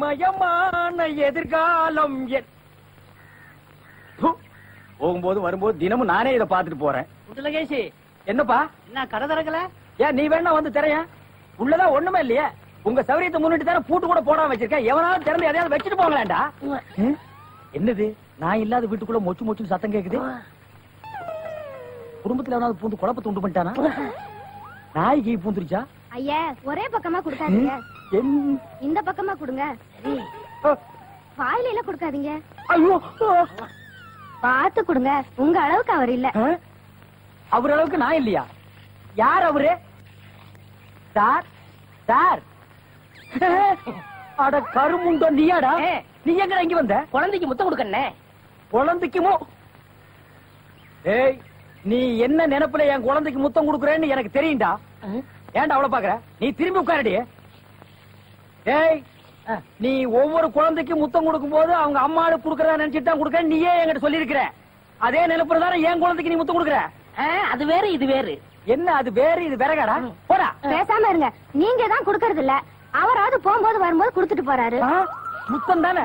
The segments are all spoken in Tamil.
மயமான எதிர்காலம் போகும்போது வரும்போது தினமும் நானே இதை பாத்துட்டு போறேன். முத்துலகேஷ், என்னப்பா என்ன கடை திறக்கல? ஏன் நீ வேணா வந்து திரைய? உள்ளதான் ஒண்ணுமே இல்லையே. உங்க சௌரியத்தை முன்னிட்டு தானே பூட்டு கூட போடாம வச்சிருக்கேன். எவனாவது திறந்து எதையாவது வச்சுட்டு போங்களாண்டா. என்னது நான் இல்லாத வீட்டுக்குள்ள மொச்சு மொச்சு சத்தம் கேக்குது? குடும்பத்துல எவனாவது பூந்து குழப்பத்தை உண்டு பண்ணிட்டானா? நாய்க்கு பூந்துருச்சா? ஐயா, ஒரே பக்கமா கொடுக்காதீங்க, இந்த பக்கமா கொடுங்க. வாயில எல்லாம் கொடுக்காதீங்க, பார்த்து கொடுங்க. உங்க அளவுக்கு அவர் இல்ல. அவர் அளவுக்கு நான் இல்லையா? யார் அவரு? சார் சார், அட கருமுண்டோ நீயாடா? நீ எங்க இங்க வந்த? குழந்தைக்கு முத்தம் கொடுக்கண்ணே. குழந்தைக்குமோ? ஏய், நீ என்ன நினைப்புல என் குழந்தைக்கு முத்தம் கொடுக்குறேன்னு எனக்கு தெரியும்டா. ஏன்டா அவ்வளவு பாக்குற? நீ திரும்பி உட்காரடி. ஏய், நீ ஒவ்வொரு குழந்தைக்கு முத்தம் கொடுக்கும் போது அவங்க அம்மாடு குடுக்கறதா நினைச்சிட்டு தான் கொடுக்க. நீயே என்கிட்ட சொல்லி இருக்கிற. அதே நினைப்புல தானே என் குழந்தைக்கு நீ முத்தம் கொடுக்குற. அது வேறு இது வேறு. என்ன அது வேறு இது வேறகாடா? போடா. பேசாம இருங்க. நீங்க தான் கொடுக்கறது இல்ல, அவராவது போகும்போது வரும்போது கொடுத்துட்டு போறாரு. முத்தம் தானே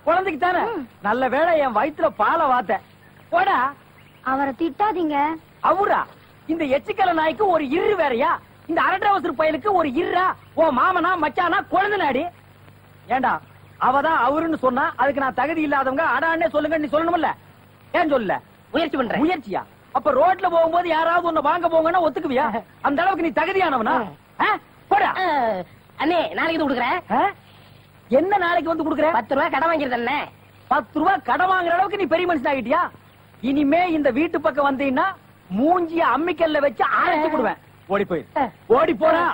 குழந்தைக்கு தானே? நல்ல வேளை என் வயிற்றுல பாலை வாத்த. போடா. அவரை திட்டாதீங்க. அவரா? இந்த எச்சிக்கல நாய்க்கு ஒரு இரு வேறையா? இந்த அரட்டவசர் பயலுக்கு ஒரு இருரா? ஓ மாமனா மச்சானா குழந்தை நாடி? ஏண்டா அவதான் அவருன்னு சொன்னா அதுக்கு நான் தகுதி இல்லாதவங்க அடான்னே சொல்லுங்க நீ சொல்லணும்ல? ஏன் சொல்லல? முயற்சி பண்றேன். முயற்சியா? அப்ப ரோட்ல போகும்போது யாராவது உன்னை வாங்க போங்கன்னா ஒத்துக்குவியா? அந்த அளவுக்கு நீ தகுதியானவனா? போடா. அண்ணே, நாளைக்கு கொடுக்குறேன். என்ன நாளைக்கு வந்து கொடுக்குற? 10 ரூபாய் கடன் வாங்கிறது அண்ணே. 10 ரூபாய் கடன் வாங்குற அளவுக்கு நீ பெரிய மனுஷன் ஆகிட்டியா? இனிமே இந்த வீட்டு பக்கம் வந்தீங்கன்னா மூஞ்சிய அம்மிக்கல்ல வச்சு ஆரம்பிச்சு விடுவேன். ஓடி போய் ஓடி போறா.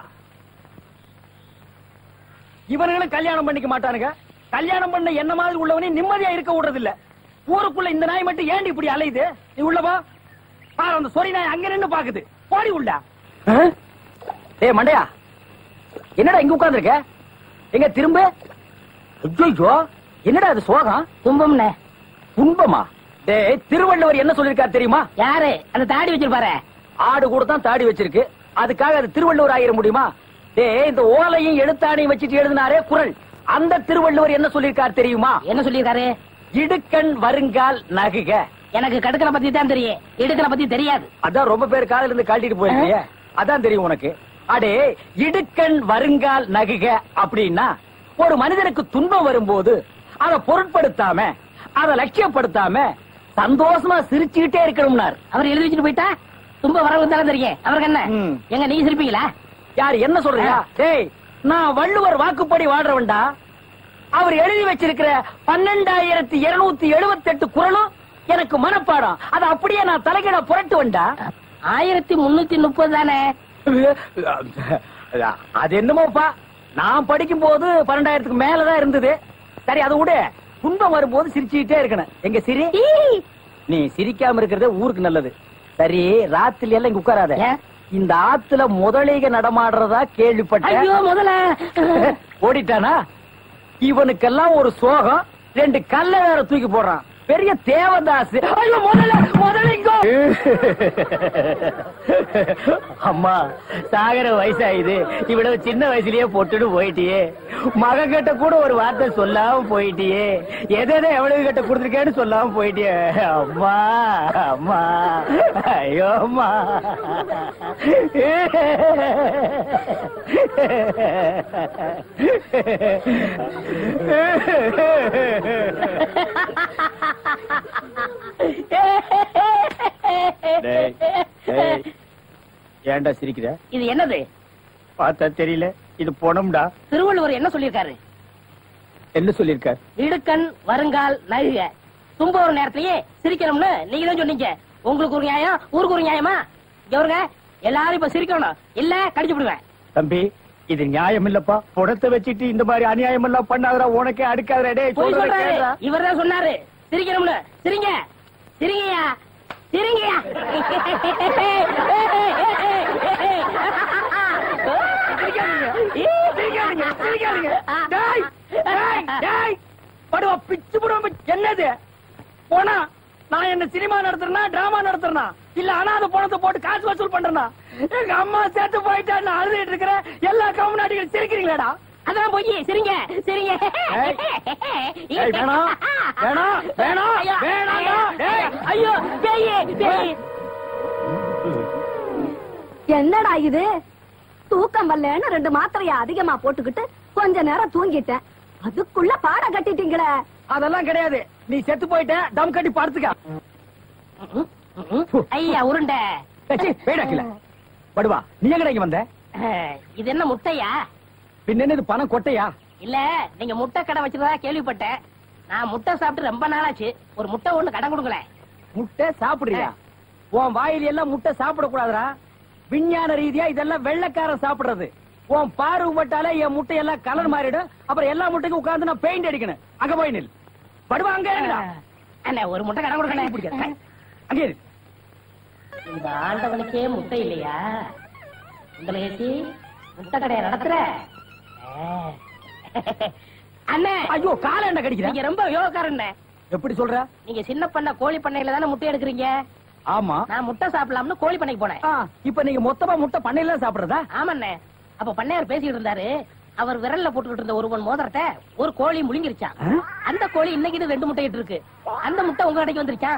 இவனுங்களும் கல்யாணம் பண்ணிக்க மாட்டானுங்க. கல்யாணம் பண்ண என்ன மாதிரி உள்ளவனே நிம்மதியா இருக்க விடுறது இல்ல. ஊருக்குள்ள இந்த நாய் மட்டும் ஏண்டி இப்படி அலையுது? நீ உள்ளவா பாரு, அந்த சொறி நாய் அங்க நின்னு பாக்குது. போடி உள்ள. ஏய் மண்டையா, என்னடா இங்க உட்கார்ந்திருக்க? எங்க திரும்ப? ஐயோ, என்னடா அது சோகம்? துன்பம்னே. துன்பமா? டேய், திருவள்ளுவர் என்ன சொல்லிருக்காரு தெரியுமா? யாரு? அந்த தாடி வச்சிருப்பாரு. ஆடு கூட தான் தாடி வச்சிருக்கு, அதுக்காக அது திருவள்ளுவர் ஆயிர முடியுமா? டேய், இந்த ஓலையும் எழுத்தாணையும் வச்சுட்டு எழுதினாரே குறள், அந்த திருவள்ளுவர் என்ன சொல்லிருக்காரு தெரியுமா? என்ன சொல்லிருக்காரு? இடுக்கண் வருங்கால் நகுக. எனக்கு கடுக்கனை பத்தி தான் தெரியும், இடுக்கனை பத்தி தெரியாது. அதான் ரொம்ப பேர் காலையில இருந்து காட்டிட்டு போயிருக்கீங்க, அதான் தெரியும் உனக்கு. அடே, இடுக்கண் வருங்கால் நகுக அப்படின்னா ஒரு மனிதனுக்கு துன்பம் வரும்போது அதை பொருட்படுத்தாம அதை லட்சியப்படுத்தாம சந்தோஷமா சிரிச்சுக்கிட்டே இருக்கணும்னார். அவர் எழுதி வச்சுட்டு போயிட்டா துன்பம் வர வந்தாலும் தெரியும் அவருக்கு என்ன. எங்க நீங்க சிரிப்பீங்களா? யார் என்ன சொல்றியா? டேய், நான் வள்ளுவர் வாக்குப்படி வாழ்றவன்டா. அவர் எழுதி வச்சிருக்கிற 12,278 குறளும் எனக்கு மனப்பாடம். அது அப்படியே நான் தலைகீழ புரட்டுவன்டா. 1330 தானே? அது என்னமோப்பா, நான் படிக்கும் போது 12,000க்கு மேலதான் இருந்தது. சரி, அது விட துன்பம் வரும்போது சிரிச்சுக்கிட்டே இருக்கணும். எங்க சிரி? நீ சிரிக்காம இருக்கிறது ஊருக்கு நல்லது. சரி, ராத்திரி எல்லாம் இங்க உட்காராத. இந்த ஆத்துல முதலீக நடமாடுறதா கேள்விப்பட்டேன். முதல்ல ஓடிட்டானா? இவனுக்கெல்லாம் ஒரு சோகம், 2 கல்ல வேற தூக்கி போடுறான். பெரிய தேவதாஸ். முதலிங்கோ அம்மா, சாகர வயசாயுது, இவ்வளவு சின்ன வயசுலயே பொட்டுட்டு போயிட்டியே. மகன் கிட்ட கூட ஒரு வார்த்தை சொல்லாம போயிட்டியே. எதை எவ்வளவு கிட்ட கொடுத்துருக்கேன்னு சொல்லாம போயிட்டியே. அம்மா அம்மா, ஐயோ அம்மா. ஏன்டா சிரிக்கிற? இது என்னது? பார்த்தா தெரியல, இது பொணம்டா. திருவள்ளுவர் என்ன சொல்லிருக்காரு? என்ன சொல்லிருக்காரு? இடுக்கண் வருங்கால் நகுக. துன்ப ஒரு நேரத்திலேயே சிரிக்கணும்னு நீங்க தான் சொன்னீங்க. உங்களுக்கு ஒரு நியாயம், ஊருக்கு ஒரு நியாயமா? எவருங்க எல்லாரும் இப்ப சிரிக்கணும், இல்ல கடிச்சு விடுவேன். தம்பி, இது நியாயம் இல்லப்பா. புடத்தை வச்சுட்டு இந்த மாதிரி அநியாயம் எல்லாம் பண்ணாதரா, உனக்கே அடுக்காதரா. இவர் தான் சொன்னாரு சிரிக்கணும்னு. சிரிங்க சிரிங்கயா சிரிங்கயா. என்னது போனா நான் என்ன சினிமா நடத்துறேனா டிராமா நடத்துறேனா இல்ல அனாதை பணத்தை போட்டு காசு வசூல் பண்றேனா? எங்க அம்மா சேர்த்து போயிட்டான்னு அழுதுட்டு இருக்கிற எல்லா கம்முனாட்டிகள் சிரிக்கிறீங்களாடா? அதான் போய் சரிங்க சரிங்க. வேணாம் வேணாம் வேணாம் வேணாம்டா. ஐயோ பேய் பேய். என்னடா இது? தூக்கம் வரலன்னு 2 மாத்திரைய அதிகமா போட்டுக்கிட்டு கொஞ்ச நேரம் தூங்கிட்டேன். அதுக்குள்ள பாட கட்டிட்டீங்களே. அதெல்லாம் கிடையாது. நீ செத்து போயிட்ட தம் கட்டி படுத்துக்க. ஐயா உருண்டை பேடாக்கல படுவா. நீ எங்கடா இங்க வந்த? இது என்ன முட்டையா? பின்ன இது பணம் கொட்டையா? இல்ல நீங்க முட்டை கடை வச்சிருந்தா கேள்விப்பட்டேன். நான் முட்டை சாப்பிட்டு ரொம்ப நாளாச்சு. ஒரு முட்டை ஒண்ணு கடன் கொடுங்களேன். முட்டை சாப்பிடுறியா? உன் வாயில எல்லாம் முட்டை சாப்பிட கூடாதுடா. விஞ்ஞான ரீதியா இதெல்லாம் வெள்ளைக்காரன் சாப்பிடுறது. உன் பார்வை பட்டாலே என் முட்டை எல்லாம் கலர் மாறிடும். அப்புறம் எல்லா முட்டைக்கும் உட்கார்ந்து நான் பெயிண்ட் அடிக்கணும். அங்க போய் நில். படுவா அங்க. அண்ணா ஒரு முட்டை கடன் கொடுக்கணும். அங்கே இந்த ஆண்டவனுக்கே முட்டை இல்லையா? உங்களை ஏசி முட்டை கடையை நடத்துற அண்ணே. ஐயோ கால என்ன கடிக்கிறீங்க? நீங்க ரொம்ப யோகக்காரன். எப்படி சொல்ற? நீங்க சின்ன பண்ண கோழி பண்ணையில தானே முட்டை எடுக்கிறீங்க? ஆமா. நான் முட்டை சாப்பிடலாம்னு கோழி பண்ணைக்கு போனேன். இப்ப நீங்க மொத்தமா முட்டை பண்ணையில சாப்பிடுறதா? ஆமாண்ணே. அப்ப பண்ணையார் பேசிட்டு இருந்தாரு. அவர் விரல்ல போட்டுக்கிட்டு இருந்த ஒரு மோதிரத்தை ஒரு கோழி முழுங்கிருச்சான். அந்த கோழி இன்னைக்கு 2 முட்டை இட்டு இருக்கு. அந்த முட்டை உங்க கடைக்கு வந்துருச்சா?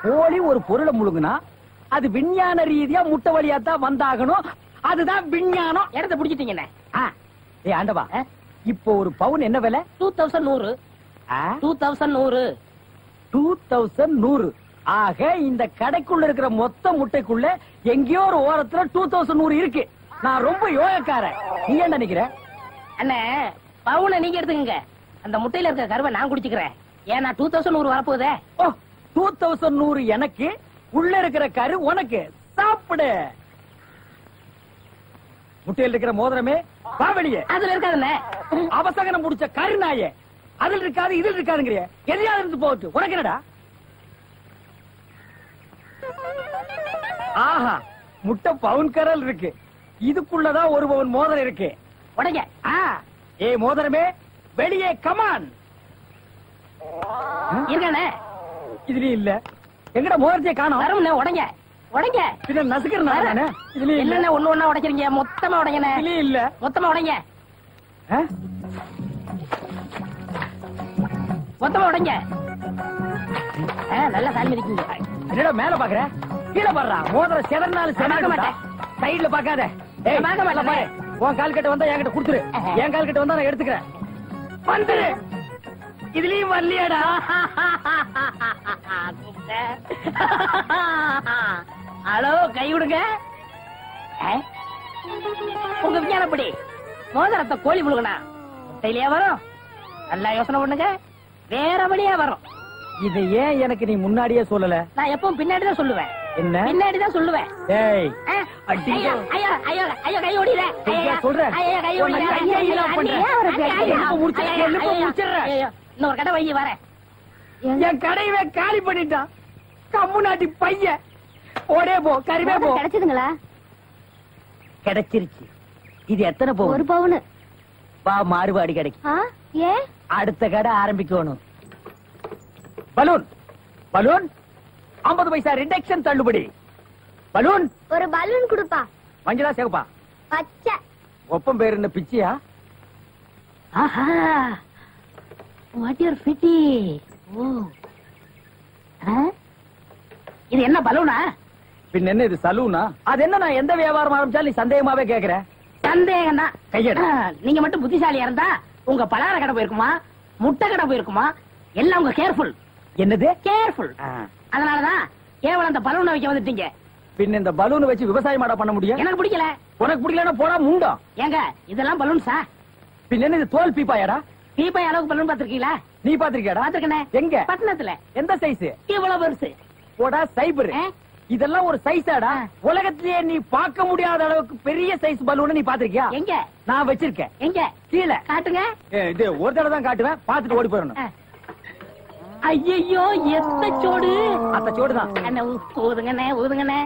கோழி ஒரு பொருளை முழுங்குனா அது விஞ்ஞான ரீதியா முட்டை வழியா தான் வந்தாகணும். அதுதான் விஞ்ஞானம். இடத்தை பிடிச்சிட்டீங்கண்ணே. ஏ ஆண்டவா, இப்போ ஒரு பவுன் என்ன விலை? 2100. 2100. 2100. ஆக இந்த கடைக்குள்ள இருக்கிற மொத்த முட்டைக்குள்ள எங்கேயோ ஒரு ஓரத்துல 2100 இருக்கு. நான் ரொம்ப யோகக்காரன். நீ என்ன நினைக்கிற? அண்ணே பவுனை நீங்க எடுத்துக்கங்க. அந்த முட்டையில இருக்க கருவை நான் குடிச்சுக்கிறேன். ஏன்னா 2100 வரப்போகுதே. 2100 எனக்கு, உள்ள இருக்கிற கரு உனக்கு. சாப்பிடு. முட்டையில் இருக்கிற மோதிரமே பாவலியே. அதுல இருக்காதுண்ணே. அவசகனம் முடிச்ச கரு நாயே. அதுல இருக்காது இதில் இருக்காதுங்கிற. எதையாவது இருந்து போட்டு உனக்கு என்னடா? ஆஹா, முட்டை பவுன் கரல் இருக்கு. இதுக்குள்ளதான் ஒரு பவுன் மோதிரம் இருக்கு. உடைங்க. ஏ மோதிரமே வெளியே கமான். இருக்கானே இதுலயும் இல்ல. எங்கட மோதிரத்தை காணோம். வரமுண்ணே. உடைங்க உடைங்க. பின்ன நசுக்கிறேன். இதுலயும் இல்ல. என்னண்ணே ஒண்ணு ஒண்ணா உடைக்கிறீங்க? மொத்தமா உடைங்கண்ணே. இதுலயும் இல்ல. மொத்தமா உடைங்க. மொத்தமா உடைங்க. நல்லா சாமி இருக்கீங்க. என்னடா மேல பாக்குற? கீழே பாடுறா. மோதிரம் செதறனாலும் செதற மாட்டேன். சைடுல பாக்காத. பாரு, உன் கால் கட்ட வந்தா என்கிட்ட குடுத்துரு. என் கால் கட்ட வந்தா நான் எடுத்துக்கிறேன். வந்துரு. இதுலயும் வரலையாடா? ஹலோ, கை விடுங்க. உங்க விஞ்ஞானப்படி மோதிரத்தை கோழி முழுகனா முட்டையிலேயே வரும். நல்லா யோசனை பண்ணுங்க. வேற வழியா வரும். இதை ஏன் எனக்கு நீ முன்னாடியே சொல்லல? நான் எப்பவும் பின்னாடிதான் சொல்லுவேன். என்ன? பின்னாடிதான் சொல்லுவேன். ஏய் ஐயோ ஐயோ ஐயோ ஐயோ, கை ஓடில. சொல்றேன். ஐயோ கை ஓடில. இன்னொரு கடை வை வரேன். என் கடையவே காலி பண்ணிட்டான். கம்முனாட்டி பையன். ஓடே போ. கறிவே போ. கிடைச்சதுங்களா? கிடைச்சிருச்சு. இது எத்தனை பவுன்? 1 பவுன். வா, மாறுபாடி கிடைக்கும். ஏன்? அடுத்த கடை ஆரம்பிக்கணும். பலூன் பலூன் 50 பைசா ரிடக்ஷன் தள்ளுபடி. பலூன் ஒரு பலூன் கொடுப்பா. மஞ்சளா சேகப்பா? பச்சை. ஒப்பம் பேர் என்ன பிச்சியா? ஆஹா, வாட் யூர் பிட்டி. ஓ, இது என்ன பலூனா? பின் என்ன இது சலூனா? அது என்ன, நான் எந்த வியாபாரம் ஆரம்பிச்சாலும் நீ சந்தேகமாவே கேக்குற. சந்தேகம் தான். கையெடு. நீங்க மட்டும் புத்திசாலியா இருந்தா உங்க பலகார கடை போயிருக்குமா, முட்டை கடை போயிருக்குமா? எல்லாம் உங்க கேர்ஃபுல். என்னது கேர்ஃபுல்? அதனாலதான் கேவலம் அந்த பலூனை வைக்க வந்துட்டீங்க. பின் இந்த பலூனை வச்சு விவசாயம் பண்ண முடியும்? எனக்கு பிடிக்கல. உனக்கு பிடிக்கலன்னா போடா முண்டம். ஏங்க இதெல்லாம் பலூன்ஸா? பின் என்ன இது தோல் பீப்பாயாடா? பீப்பாய் அளவுக்கு பலூன் பாத்திருக்கீங்களா? நீ பாத்திருக்கியாடா? பாத்திருக்கனே. எங்க? பட்டணத்துல. எந்த சைஸ்? இவ்வளவு பெருசு. போடா சைபர். இதெல்லாம் ஒரு சைஸாடா? உலகத்திலேயே நீ பார்க்க முடியாத அளவுக்கு பெரிய சைஸ் பலூன் நீ பாத்திருக்கியா? எங்க? நான் வச்சிருக்கேன். எங்க? கீழே காட்டுங்க. இது ஒரு தடவை தான் காட்டுவேன். பாத்துட்டு ஓடி போயிடணும். ஐயோ, எத்த சோடு. அந்த சோடுதான். ஊதுங்கண்ணே ஊதுங்கண்ணே.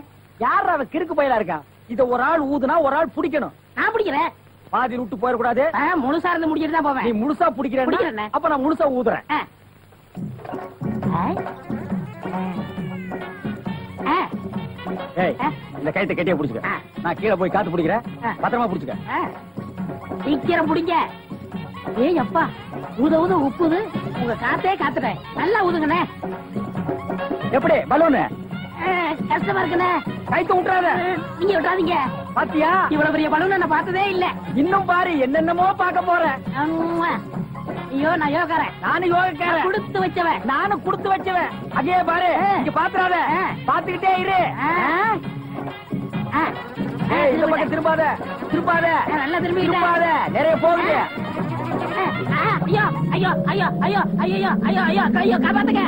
யார் அவ கிறுக்கு பயலா இருக்கா? இத ஒரு ஆள் ஊதுனா ஒரு ஆள் பிடிக்கணும். நான் பிடிக்கிறேன். பாதி விட்டு போயிடக்கூடாது. முழுசா இருந்து முடிச்சிட்டு தான் போவேன். நீ முழுசா பிடிக்கிறேன். அப்ப நான் முழுசா ஊதுறேன். ஏய் இந்த கயித்தை கட்டியே புடிச்சுக்க. நான் கீழே போய் காத்து பிடிக்கிறேன். பத்திரமா புடிச்சுக்க. சீக்கிரம் பிடிங்க. ஏய் அப்பா, ஊத உப்புது. உங்க காத்தே காத்துட்டேன். நல்லா ஊதுங்கண்ணே. எப்படி பலூனு? கஷ்டமா இருக்குண்ணே. கைத்து விட்டுறாத. நீங்க விட்டாதீங்க. பாத்தியா, இவ்வளவு பெரிய பலூன் நான் பார்த்ததே இல்ல. இன்னும் பாரு, என்னென்னமோ பார்க்க போறேன். ஐயோ, நான் யோகாரன். நானும் யோகக்காரன். கொடுத்து வச்சவன். நானும் கொடுத்து வச்சவன். அங்கே பாரு, இங்க பாத்துறாத. பாத்துக்கிட்டே இரு. இந்த பக்கம் திரும்பாத, திரும்பாத. நல்லா திரும்பி திரும்பாத, நிறைய போகுது. ஐயோ ஐயோ ஐயோ ஐயோ ஐயோ ஐயோ ஐயோ ஐயோ, காப்பாத்துங்க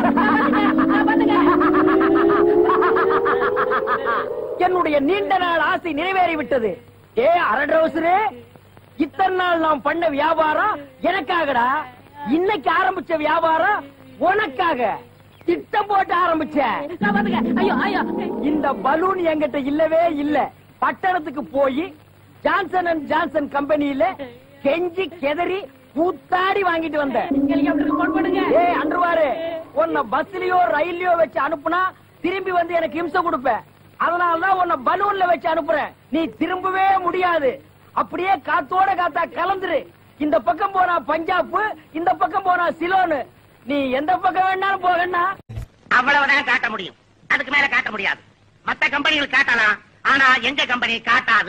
காப்பாத்துங்க. என்னுடைய நீண்ட நாள் ஆசை நிறைவேறி விட்டது. ஏ அரட்ரவுசரே, இத்தனை நாள் நாம் பண்ண வியாபாரம் எனக்காகடா. இன்னைக்கு ஆரம்பிச்ச வியாபாரம் உனக்காக. திட்டம் போட்டு ஆரம்பிச்ச. காப்பாத்துங்க. ஐயோ ஐயோ. இந்த பலூன் என்கிட்ட இல்லவே இல்ல. பட்டணத்துக்கு போய் ஜான்சன் அண்ட் ஜான்சன் கம்பெனியில கெஞ்சி கெதறி கூத்தாடி வாங்கிட்டு வந்தேன். ஹெலிகாப்டருக்கு போன் பண்ணுங்க. ஏய் அன்றுவாரு, உன்னை பஸ்லயோ ரயில்லயோ வச்சு அனுப்புனா திரும்பி வந்து எனக்கு இம்சை கொடுப்ப. அதனாலதான் உன்னை பலூன்ல வச்சு அனுப்புறேன். நீ திரும்பவே முடியாது. அப்படியே காத்தோட காத்தா கலந்துரு. இந்த பக்கம் போனா பஞ்சாப், இந்த பக்கம் போனா சிலோனு. நீ எந்த பக்கம் வேணாலும் போகண்ணா. அவ்வளவுதான் காட்ட முடியும். அதுக்கு மேல காட்ட முடியாது. மத்த கம்பெனிகள் காட்டலாம், ஆனா எங்க கம்பெனி காட்டாது.